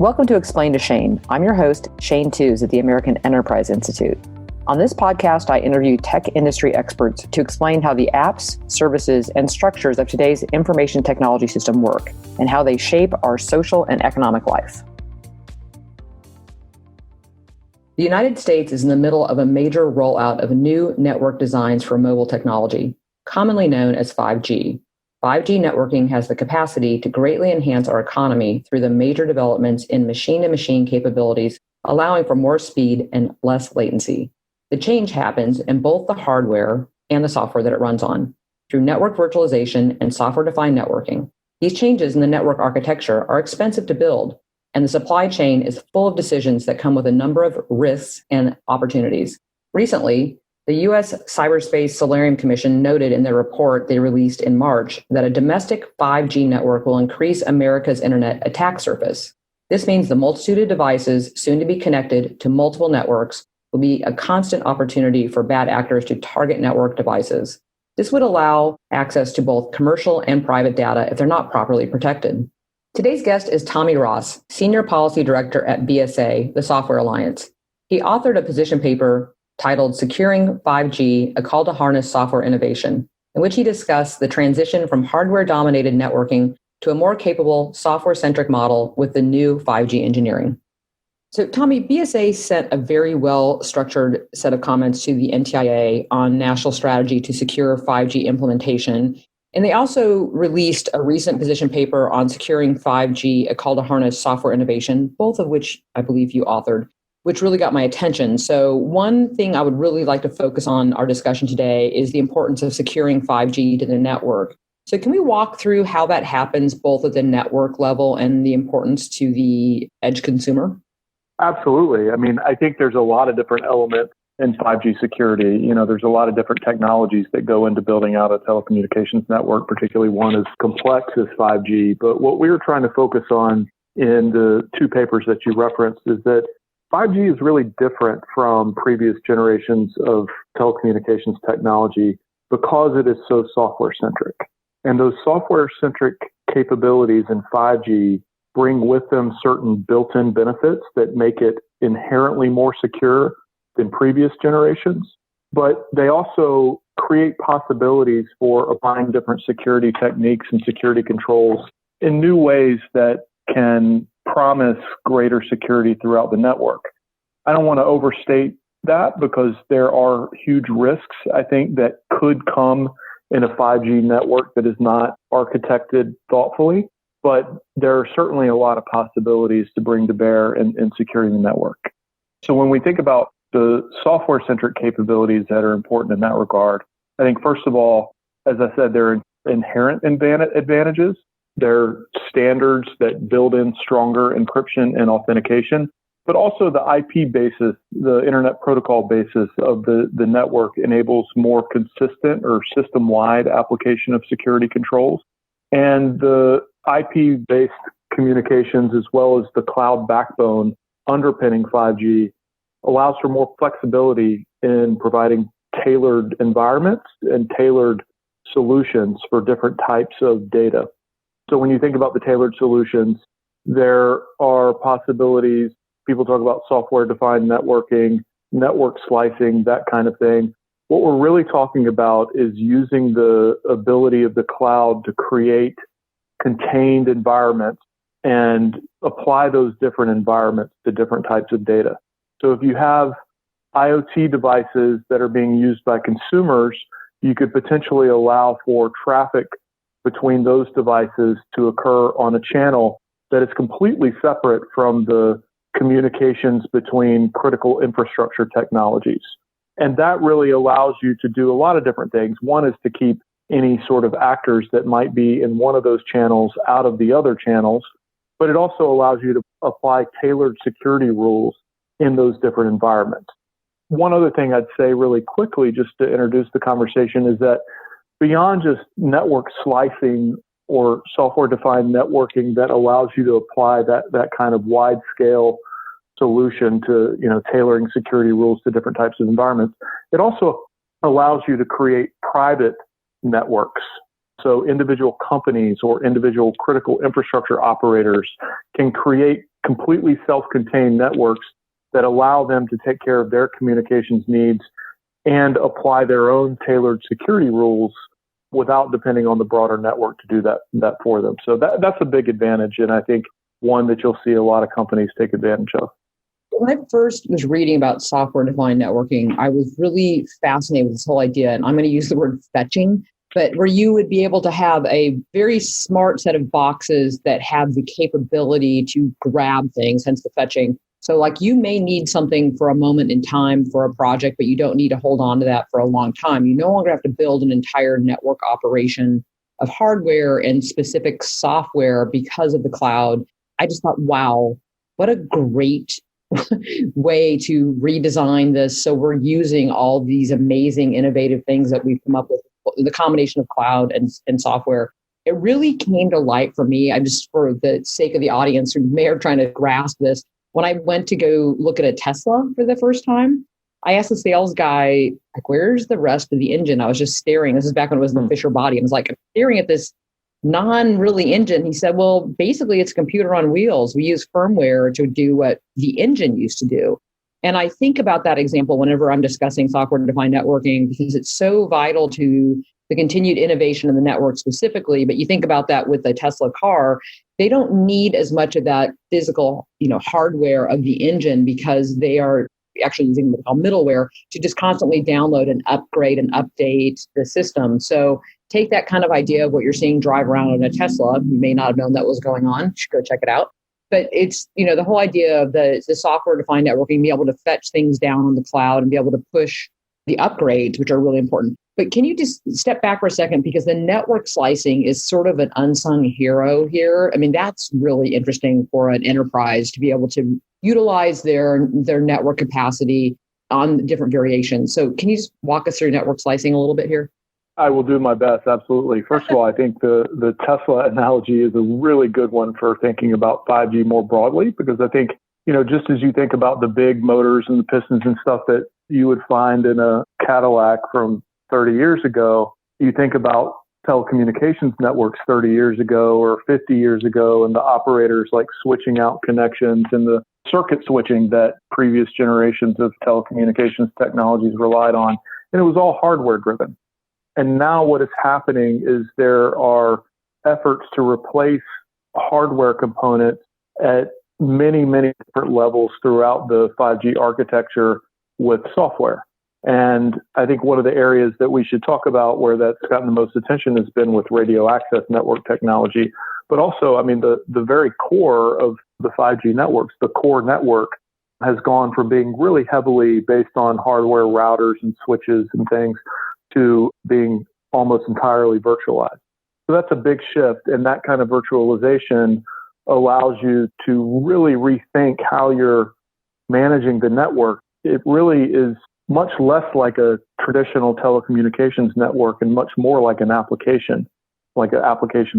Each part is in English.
Welcome to Explain to Shane. I'm your host, Shane Tews at the American Enterprise Institute. On this podcast, I interview tech industry experts to explain how the apps, services, and structures of today's information technology system work and how they shape our social and economic life. The United States is in the middle of a major rollout of new network designs for mobile technology, commonly known as 5G. 5G networking has the capacity to greatly enhance our economy through the major developments in machine-to-machine capabilities, allowing for more speed and less latency. The change happens in both the hardware and the software that it runs on, through network virtualization and software-defined networking. These changes in the network architecture are expensive to build, and the supply chain is full of decisions that come with a number of risks and opportunities. Recently, the U.S. Cyberspace Solarium Commission noted in their report they released in March that a domestic 5G network will increase America's internet attack surface. This means the multitude of devices soon to be connected to multiple networks will be a constant opportunity for bad actors to target network devices. This would allow access to both commercial and private data if they're not properly protected. Today's guest is Tommy Ross, Senior Policy Director at BSA, the Software Alliance. He authored a position paper titled Securing 5G, A Call to Harness Software Innovation, in which he discussed the transition from hardware-dominated networking to a more capable software-centric model with the new 5G engineering. So, Tommy, BSA sent a very well-structured set of comments to the NTIA on national strategy to secure 5G implementation. And they also released a recent position paper on securing 5G, A Call to Harness Software Innovation, both of which I believe you authored, which really got my attention. So one thing I would really like to focus on our discussion today is the importance of securing 5G to the network. So can we walk through how that happens both at the network level and the importance to the edge consumer? Absolutely. I mean, I think there's a lot of different elements in 5G security. You know, there's a lot of different technologies that go into building out a telecommunications network, particularly one as complex as 5G. But what we were trying to focus on in the two papers that you referenced is that 5G is really different from previous generations of telecommunications technology because it is so software-centric. And those software-centric capabilities in 5G bring with them certain built-in benefits that make it inherently more secure than previous generations. But they also create possibilities for applying different security techniques and security controls in new ways that can promise greater security throughout the network. I don't want to overstate that because there are huge risks, I think, that could come in a 5G network that is not architected thoughtfully, but there are certainly a lot of possibilities to bring to bear in securing the network. So when we think about the software-centric capabilities that are important in that regard, I think, first of all, as I said, there are inherent advantages. There are standards that build in stronger encryption and authentication, but also the IP basis, the internet protocol basis of the network enables more consistent or system-wide application of security controls. And the IP-based communications, as well as the cloud backbone underpinning 5G, allows for more flexibility in providing tailored environments and tailored solutions for different types of data. So when you think about the tailored solutions, there are possibilities. People talk about software-defined networking, network slicing, that kind of thing. What we're really talking about is using the ability of the cloud to create contained environments and apply those different environments to different types of data. So if you have IoT devices that are being used by consumers, you could potentially allow for traffic between those devices to occur on a channel that is completely separate from the communications between critical infrastructure technologies. And that really allows you to do a lot of different things. One is to keep any sort of actors that might be in one of those channels out of the other channels, but it also allows you to apply tailored security rules in those different environments. One other thing I'd say really quickly, just to introduce the conversation, is that beyond just network slicing or software-defined networking that allows you to apply that kind of wide-scale solution to, tailoring security rules to different types of environments, it also allows you to create private networks. So individual companies or individual critical infrastructure operators can create completely self-contained networks that allow them to take care of their communications needs and apply their own tailored security rules without depending on the broader network to do that for them. So that's a big advantage, and I think one that you'll see a lot of companies take advantage of. When I first was reading about software-defined networking, I was really fascinated with this whole idea, and I'm going to use the word fetching, but where you would be able to have a very smart set of boxes that have the capability to grab things, hence the fetching. So like you may need something for a moment in time for a project, but you don't need to hold on to that for a long time. You no longer have to build an entire network operation of hardware and specific software because of the cloud. I just thought, wow, what a great way to redesign this. So we're using all these amazing, innovative things that we've come up with, the combination of cloud and software. It really came to light for me. I just, for the sake of the audience who may are trying to grasp this, when I went to go look at a Tesla for the first time, I asked the sales guy, like, where's the rest of the engine? I was just staring. This is back when it was the Fisher body. I was like, I'm staring at this non-really engine. He said, well, basically it's a computer on wheels. We use firmware to do what the engine used to do. And I think about that example whenever I'm discussing software-defined networking, because it's so vital to the continued innovation in the network specifically. But you think about that with the Tesla car, they don't need as much of that physical, hardware of the engine, because they are actually using what we call middleware to just constantly download and upgrade and update the system. So take that kind of idea of what you're seeing drive around in a Tesla. You may not have known that was going on. You should go check it out. But it's, the whole idea of the software-defined networking, be able to fetch things down on the cloud and be able to push the upgrades, which are really important. But can you just step back for a second? Because the network slicing is sort of an unsung hero here. I mean, that's really interesting for an enterprise to be able to utilize their network capacity on different variations. So can you just walk us through network slicing a little bit here? I will do my best, absolutely. First of all, I think the Tesla analogy is a really good one for thinking about 5G more broadly, because I think, just as you think about the big motors and the pistons and stuff that you would find in a Cadillac from 30 years ago, you think about telecommunications networks 30 years ago or 50 years ago, and the operators like switching out connections and the circuit switching that previous generations of telecommunications technologies relied on. And it was all hardware driven. And now what is happening is there are efforts to replace hardware components at many, many different levels throughout the 5G architecture with software. And I think one of the areas that we should talk about where that's gotten the most attention has been with radio access network technology. But also, I mean, the very core of the 5G networks, the core network, has gone from being really heavily based on hardware routers and switches and things to being almost entirely virtualized. So that's a big shift, and that kind of virtualization allows you to really rethink how you're managing the network. It really is much less like a traditional telecommunications network and much more like an application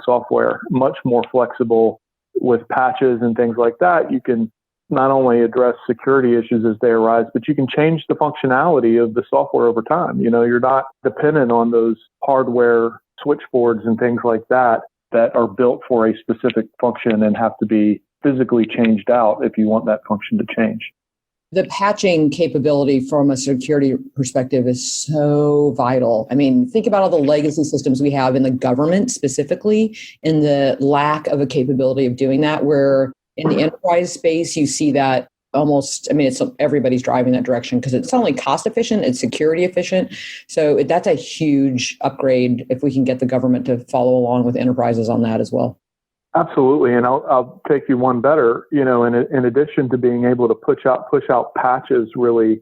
software, much more flexible with patches and things like that. You can not only address security issues as they arise, but you can change the functionality of the software over time. You're not dependent on those hardware switchboards and things like that are built for a specific function and have to be physically changed out if you want that function to change. The patching capability from a security perspective is so vital. I mean, think about all the legacy systems we have in the government specifically, and the lack of a capability of doing that, where in the enterprise space, you see that almost, it's everybody's driving that direction because it's not only cost efficient, it's security efficient. So that's a huge upgrade if we can get the government to follow along with enterprises on that as well. Absolutely. And I'll take you one better. In addition to being able to push out patches really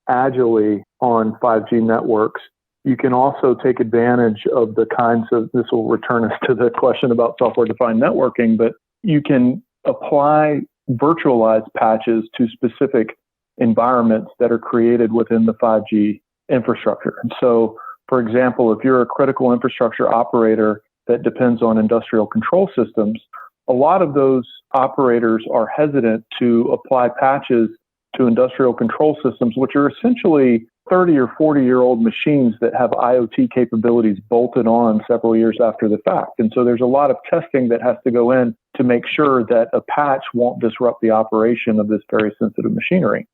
agilely on 5G networks, you can also take advantage of the kinds of, this will return us to the question about software-defined networking, but you can apply virtualized patches to specific environments that are created within the 5G infrastructure. And so, for example, if you're a critical infrastructure operator that depends on industrial control systems, a lot of those operators are hesitant to apply patches to industrial control systems, which are essentially 30 or 40-year-old machines that have IoT capabilities bolted on several years after the fact. And so there's a lot of testing that has to go in to make sure that a patch won't disrupt the operation of this very sensitive machinery.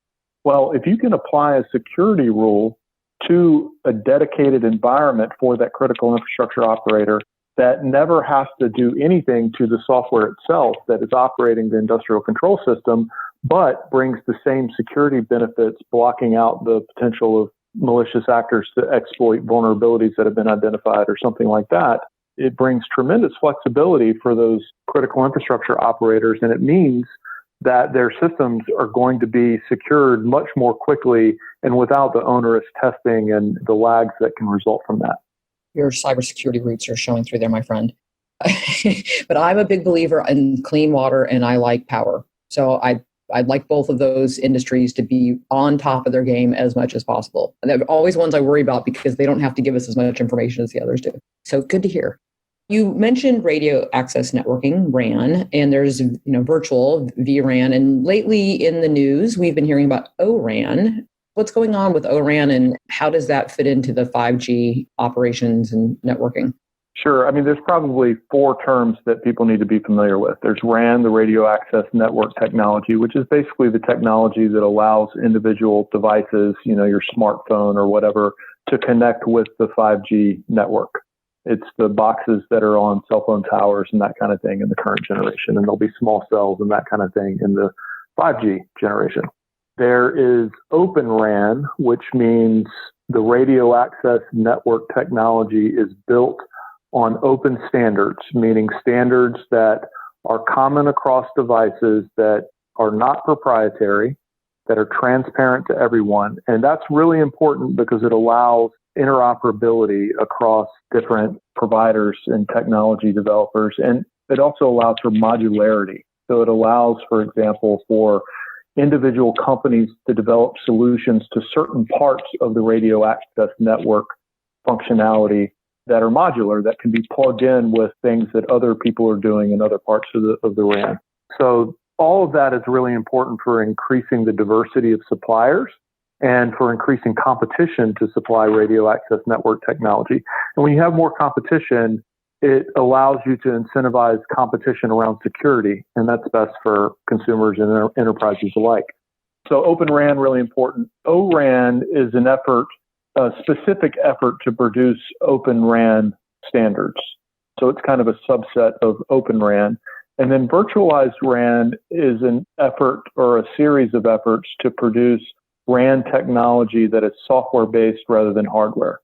Well, if you can apply a security rule to a dedicated environment for that critical infrastructure operator that never has to do anything to the software itself that is operating the industrial control system, but brings the same security benefits, blocking out the potential of malicious actors to exploit vulnerabilities that have been identified or something like that, it brings tremendous flexibility for those critical infrastructure operators. And it means that their systems are going to be secured much more quickly and without the onerous testing and the lags that can result from that. Your cybersecurity roots are showing through there, my friend. But I'm a big believer in clean water and I like power. So I'd like both of those industries to be on top of their game as much as possible. And they're always ones I worry about because they don't have to give us as much information as the others do. So good to hear. You mentioned radio access networking, RAN, and there's virtual vRAN. And lately in the news, we've been hearing about ORAN. What's going on with ORAN and how does that fit into the 5G operations and networking? Sure. I mean, there's probably 4 terms that people need to be familiar with. There's RAN, the radio access network technology, which is basically the technology that allows individual devices, your smartphone or whatever, to connect with the 5G network. It's the boxes that are on cell phone towers and that kind of thing in the current generation. And there'll be small cells and that kind of thing in the 5G generation. There is Open RAN, which means the radio access network technology is built on open standards, meaning standards that are common across devices that are not proprietary, that are transparent to everyone. And that's really important because it allows interoperability across different providers and technology developers. And it also allows for modularity. So it allows, for example, for individual companies to develop solutions to certain parts of the radio access network functionality that are modular, that can be plugged in with things that other people are doing in other parts of the RAN. So all of that is really important for increasing the diversity of suppliers and for increasing competition to supply radio access network technology. And when you have more competition, it allows you to incentivize competition around security, and that's best for consumers and enterprises alike. So Open RAN, really important. ORAN is an effort, a specific effort to produce Open RAN standards. So it's kind of a subset of Open RAN. And then virtualized RAN is an effort or a series of efforts to produce RAN technology that is software-based rather than hardware.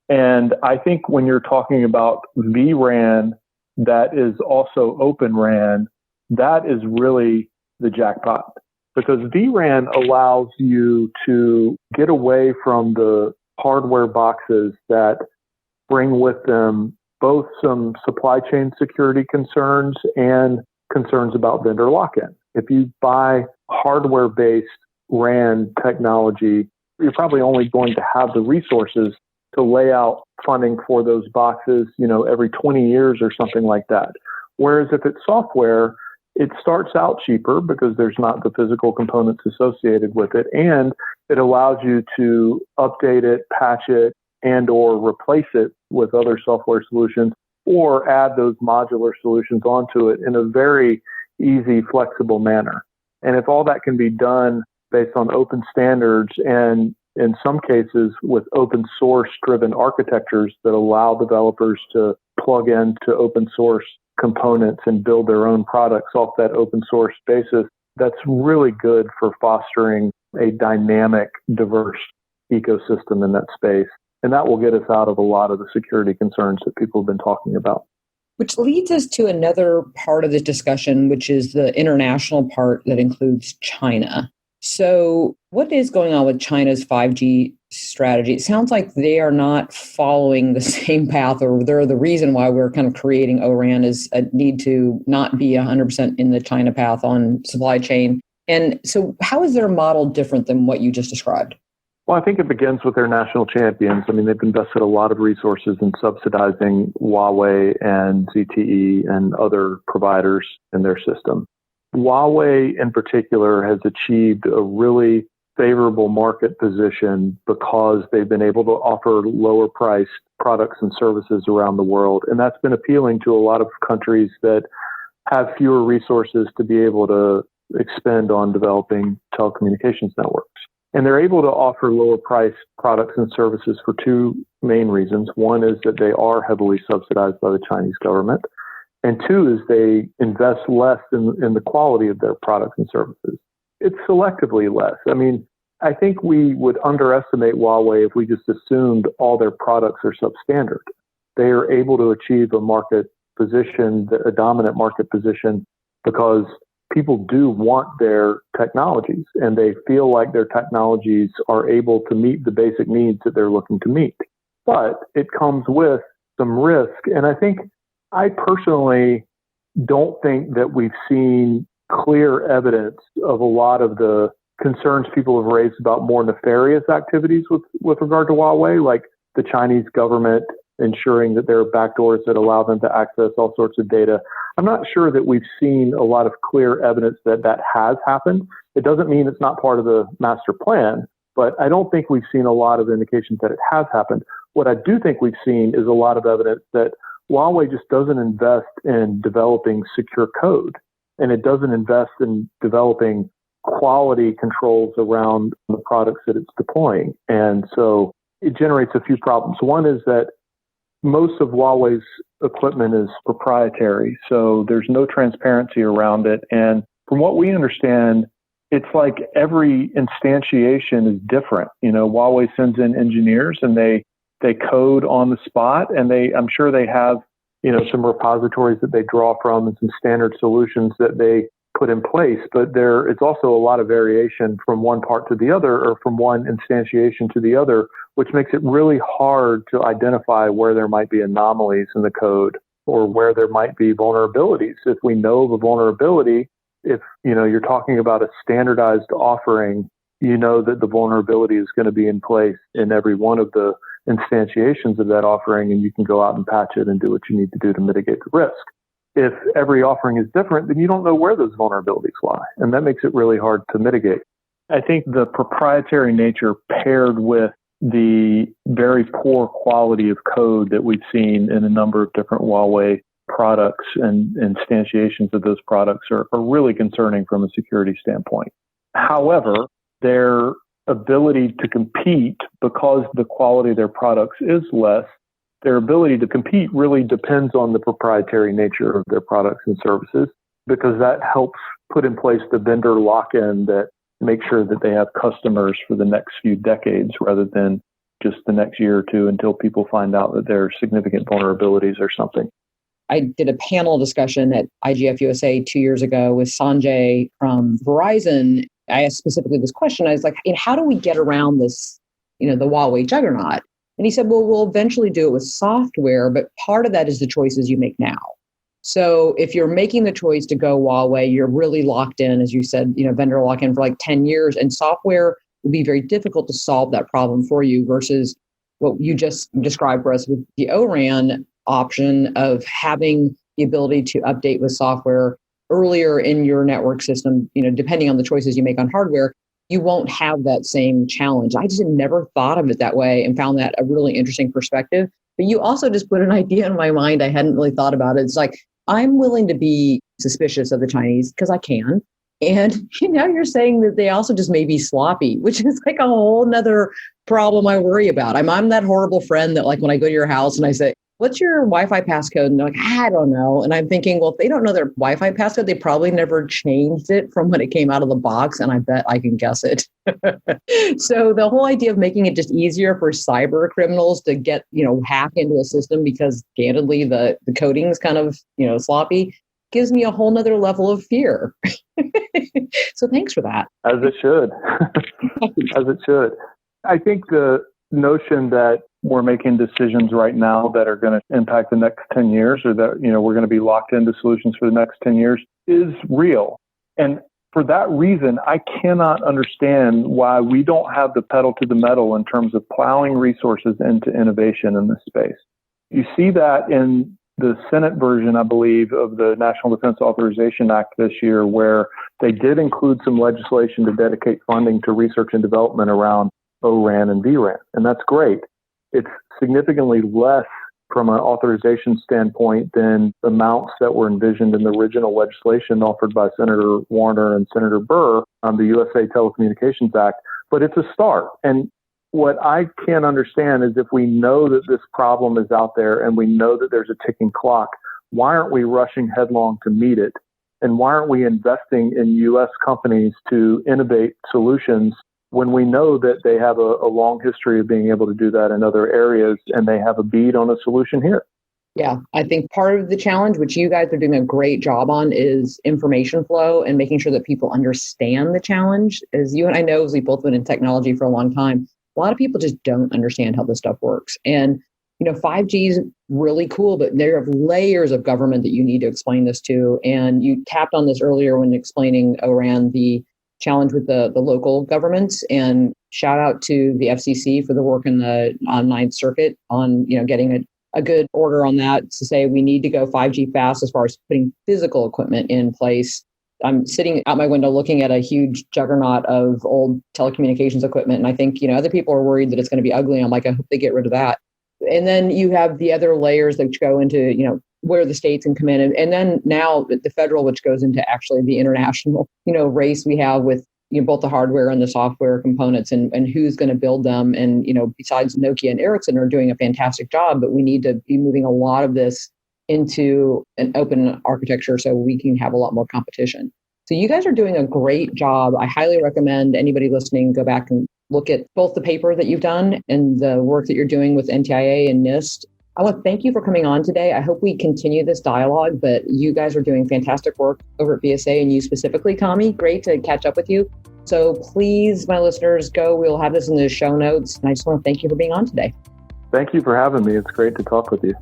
And I think when you're talking about vRAN that is also Open RAN, that is really the jackpot. Because vRAN allows you to get away from the hardware boxes that bring with them both some supply chain security concerns and concerns about vendor lock-in. If you buy hardware-based RAN technology, you're probably only going to have the resources to lay out funding for those boxes, every 20 years or something like that. Whereas if it's software, it starts out cheaper because there's not the physical components associated with it, and it allows you to update it, patch it, and or replace it with other software solutions, or add those modular solutions onto it in a very easy, flexible manner. And if all that can be done based on open standards and in some cases with open source driven architectures that allow developers to plug into open source components and build their own products off that open source basis, that's really good for fostering a dynamic, diverse ecosystem in that space. And that will get us out of a lot of the security concerns that people have been talking about. Which leads us to another part of this discussion, which is the international part that includes China. So what is going on with China's 5G strategy? It sounds like they are not following the same path, or they're the reason why we're kind of creating ORAN is a need to not be 100% in the China path on supply chain. And so how is their model different than what you just described? Well, I think it begins with their national champions. I mean, they've invested a lot of resources in subsidizing Huawei and ZTE and other providers in their system. Huawei in particular has achieved a really favorable market position because they've been able to offer lower priced products and services around the world. And that's been appealing to a lot of countries that have fewer resources to be able to expend on developing telecommunications networks. And they're able to offer lower priced products and services for two main reasons. One is that they are heavily subsidized by the Chinese government. And two is they invest less in the quality of their products and services. It's selectively less. I mean, I think we would underestimate Huawei if we just assumed all their products are substandard. They are able to achieve a market position, a dominant market position, because people do want their technologies and they feel like their technologies are able to meet the basic needs that they're looking to meet. But it comes with some risk. And I personally don't think that we've seen clear evidence of a lot of the concerns people have raised about more nefarious activities with regard to Huawei, like the Chinese government ensuring that there are backdoors that allow them to access all sorts of data. I'm not sure that we've seen a lot of clear evidence that that has happened. It doesn't mean it's not part of the master plan, but I don't think we've seen a lot of indications that it has happened. What I do think we've seen is a lot of evidence that Huawei just doesn't invest in developing secure code, and it doesn't invest in developing quality controls around the products that it's deploying. And so it generates a few problems. One is that most of Huawei's equipment is proprietary, so there's no transparency around it. And from what we understand, it's like every instantiation is different. Huawei sends in engineers and they code on the spot, and I'm sure they have, some repositories that they draw from and some standard solutions that they put in place. But it's also a lot of variation from one part to the other, or from one instantiation to the other, which makes it really hard to identify where there might be anomalies in the code or where there might be vulnerabilities. If we know of a vulnerability, if you're talking about a standardized offering, you know that the vulnerability is going to be in place in every one of the instantiations of that offering, and you can go out and patch it and do what you need to do to mitigate the risk. If every offering is different, then you don't know where those vulnerabilities lie, and that makes it really hard to mitigate. I think the proprietary nature paired with the very poor quality of code that we've seen in a number of different Huawei products and instantiations of those products are really concerning from a security standpoint. However, their ability to compete, because the quality of their products is less, their ability to compete really depends on the proprietary nature of their products and services, because that helps put in place the vendor lock-in that makes sure that they have customers for the next few decades rather than just the next year or two until people find out that there are significant vulnerabilities or something. I did a panel discussion at IGF USA 2 years ago with Sanjay from Verizon. I asked specifically this question. I was like, how do we get around this, the Huawei juggernaut? And he said, well, we'll eventually do it with software, but part of that is the choices you make now. So if you're making the choice to go Huawei, you're really locked in, as you said, vendor lock-in for like 10 years, and software will be very difficult to solve that problem for you versus what you just described for us with the ORAN option of having the ability to update with software earlier in your network system, depending on the choices you make on hardware. You won't have that same challenge. I just never thought of it that way and found that a really interesting perspective. But you also just put an idea in my mind. I hadn't really thought about it. It's like, I'm willing to be suspicious of the Chinese because I can. And you're saying that they also just may be sloppy, which is like a whole nother problem I worry about. I'm that horrible friend that, like, when I go to your house and I say, what's your Wi-Fi passcode? And they're like, I don't know. And I'm thinking, well, if they don't know their Wi-Fi passcode, they probably never changed it from when it came out of the box. And I bet I can guess it. So the whole idea of making it just easier for cyber criminals to get, hack into a system because candidly, the coding is kind of, sloppy, gives me a whole nother level of fear. So thanks for that. As it should. As it should. I think the notion that we're making decisions right now that are going to impact the next 10 years, or that, we're going to be locked into solutions for the next 10 years is real. And for that reason, I cannot understand why we don't have the pedal to the metal in terms of plowing resources into innovation in this space. You see that in the Senate version, I believe, of the National Defense Authorization Act this year, where They did include some legislation to dedicate funding to research and development around ORAN and VRAN, and that's great. It's significantly less from an authorization standpoint than the amounts that were envisioned in the original legislation offered by Senator Warner and Senator Burr on the USA Telecommunications Act, but it's a start. And what I can't understand is if we know that this problem is out there and we know that there's a ticking clock, why aren't we rushing headlong to meet it? And why aren't we investing in U.S. companies to innovate solutions when we know that they have a long history of being able to do that in other areas and they have a bead on a solution here? Yeah, I think part of the challenge, which you guys are doing a great job on, is information flow and making sure that people understand the challenge. As you and I know, as we've both been in technology for a long time, a lot of people just don't understand how this stuff works. And 5G is really cool, but there are layers of government that you need to explain this to. And you tapped on this earlier when explaining around the challenge with the local governments. And shout out to the FCC for the work on Ninth Circuit on getting a good order on that to say we need to go 5G fast as far as putting physical equipment in place. I'm sitting out my window looking at a huge juggernaut of old telecommunications equipment. And I think, other people are worried that it's going to be ugly. I'm like, I hope they get rid of that. And then you have the other layers that go into, where the states can come in. And then now the federal, which goes into actually the international, race we have with both the hardware and the software components and who's going to build them. And, besides Nokia and Ericsson are doing a fantastic job, but we need to be moving a lot of this into an open architecture so we can have a lot more competition. So you guys are doing a great job. I highly recommend anybody listening go back and look at both the paper that you've done and the work that you're doing with NTIA and NIST. I want to thank you for coming on today. I hope we continue this dialogue, but you guys are doing fantastic work over at BSA and you specifically, Tommy. Great to catch up with you. So please, my listeners, we'll have this in the show notes. And I just want to thank you for being on today. Thank you for having me. It's great to talk with you.